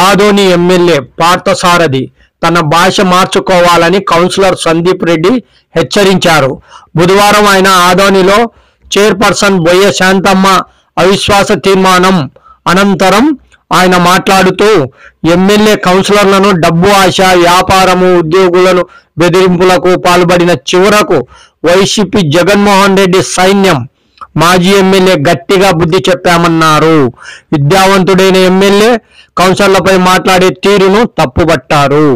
Adoni MLA Parthasarathi తన భాష మార్చుకోవాలని కౌన్సిలర్ సందీప్ రెడ్డి హెచ్చరించారు. బుధవారం ఆయన ఆదోనిలో చైర్పర్సన్ బొయ్య శాంతమ్మ అవిశ్వాస తీర్మానం అనంతరం ఆయన మాట్లాడుతూ ఎమ్మెల్యే కౌన్సిలర్లను డబ్బు ఆశ, వ్యాపారము, ఉద్యోగులను బెదిరింపులకు పాల్పడిన చివరకు వైసీపీ జగన్మోహన్ రెడ్డి సైన్యం మాజీ ఎమ్మెల్యే గట్టిగా బుద్ధి చెప్పామన్నారు. విద్యావంతుడైన ఎమ్మెల్యే కౌన్సిలర్లపై మాట్లాడే తీరును తప్పుపట్టారు.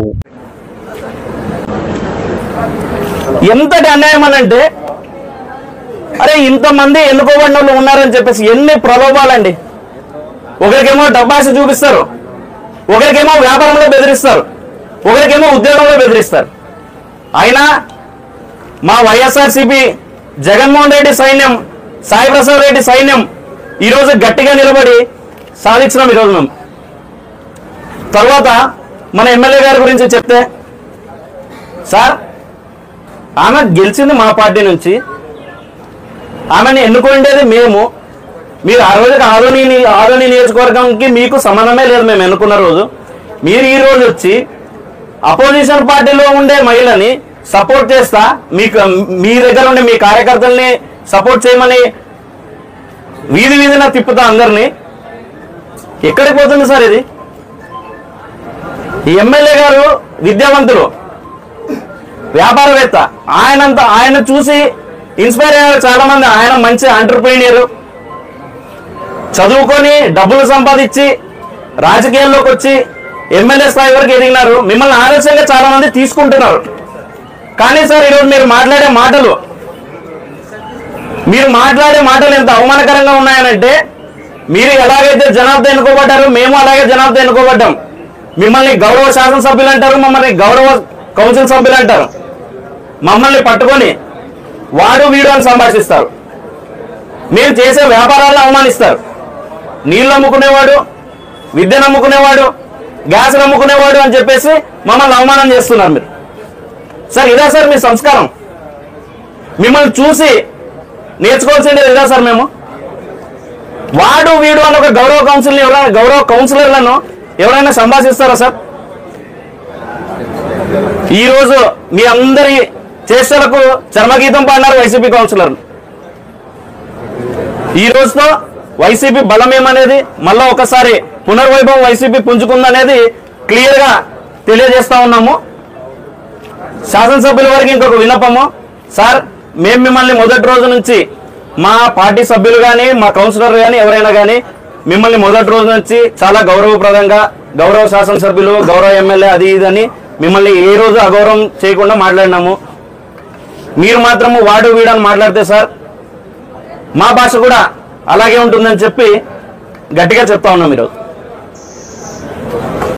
ఎంతటి అన్యాయం అనంటే, అరే ఇంతమంది ఎన్నుకోబడిన వాళ్ళు ఉన్నారని చెప్పేసి ఎన్ని ప్రలోభాలండి. ఒకరికేమో డబ్బాశ చూపిస్తారు, ఒకరికేమో వ్యాపారంలో బెదిరిస్తారు, ఒకరికేమో ఉద్యోగంలో బెదిరిస్తారు. అయినా మా వైఎస్ఆర్సీపీ జగన్మోహన్ రెడ్డి సైన్యం, సాయి ప్రసాద్ రెడ్డి సైన్యం ఈరోజు గట్టిగా నిలబడి సాధించినాం. ఈరోజు మేము తర్వాత మన ఎమ్మెల్యే గారి గురించి చెప్తే, సార్ ఆమె గెలిచింది మా పార్టీ నుంచి, ఆమెను ఎన్నుకుండేది మేము. మీరు ఆ రోజుకి ఆదోని నియోజకవర్గంకి మీకు సంబంధమే లేదు. మేము ఎన్నుకున్న రోజు మీరు ఈ రోజు వచ్చి అపోజిషన్ పార్టీలో ఉండే మహిళని సపోర్ట్ చేస్తా, మీకు మీ దగ్గర ఉండే మీ కార్యకర్తల్ని సపోర్ట్ చేయమని వీధిన తిప్పుతా అందరినీ. ఎక్కడికి పోతుంది సార్ ఇది? ఈ ఎమ్మెల్యే గారు విద్యావంతులు, వ్యాపారవేత్త. ఆయన చూసి ఇన్స్పైర్ అయ్యారు చాలా మంది. ఆయన మంచి ఎంటర్‌ప్రెన్యూర్, చదువుకొని డబ్బులు సంపాదించి రాజకీయాల్లోకి వచ్చి ఎమ్మెల్యే స్థాయి వరకు ఎదిగినారు. మిమ్మల్ని ఆదర్శంగా చాలా మంది తీసుకుంటున్నారు. కానీ సార్ ఈరోజు మీరు మాట్లాడే మాటలు ఎంత అవమానకరంగా ఉన్నాయనంటే, మీరు ఎలాగైతే జనాభా ఎన్నుకోబడ్డారో మేము అలాగే జనాభా ఎన్నుకోబడ్డాం. మిమ్మల్ని గౌరవ శాసనసభ్యులు అంటారు, మమ్మల్ని గౌరవ కౌన్సిల్ సభ్యులు అంటారు. మమ్మల్ని పట్టుకొని వాడు వీడు అని సంభాషిస్తారు. మేము చేసే వ్యాపారాలను అవమానిస్తారు. నీళ్ళు అమ్ముకునేవాడు, విద్యను అమ్ముకునేవాడు, గ్యాస్ అమ్ముకునేవాడు అని చెప్పేసి మమ్మల్ని అవమానం చేస్తున్నారు మీరు. సార్ ఇదా సార్ మీ సంస్కారం? మిమ్మల్ని చూసి నేర్చుకోవాల్సింది ఇదా సార్? మేము వాడు వీడు అని ఒక గౌరవ కౌన్సిలర్లను ఎవరైనా సంభాషిస్తారా సార్? ఈరోజు మీ అందరి చేష్టలకు చర్మగీతం పాడినారు వైసీపీ కౌన్సిలర్లు. ఈ రోజుతో వైసీపీ బలం ఏమనేది మళ్ళా ఒకసారి పునర్వైభవం వైసీపీ పుంజుకుందనేది క్లియర్ గా తెలియజేస్తా ఉన్నాము. శాసనసభ్యుల వరకు ఇంకొక విన్నపము, సార్ మేము మిమ్మల్ని మొదటి రోజు నుంచి మా పార్టీ సభ్యులు కానీ మా కౌన్సిలర్ కానీ ఎవరైనా కానీ మిమ్మల్ని మొదటి రోజు నుంచి చాలా గౌరవప్రదంగా, గౌరవ శాసనసభ్యులు, గౌరవ ఎమ్మెల్యే అది ఇదని మిమ్మల్ని ఏ రోజు అగౌరవం చేయకుండా మాట్లాడినాము. మీరు మాత్రము వాడు వీడని మాట్లాడితే సార్ మా భాష కూడా అలాగే ఉంటుందని చెప్పి గట్టిగా చెప్తా ఉన్నాం ఈరోజు.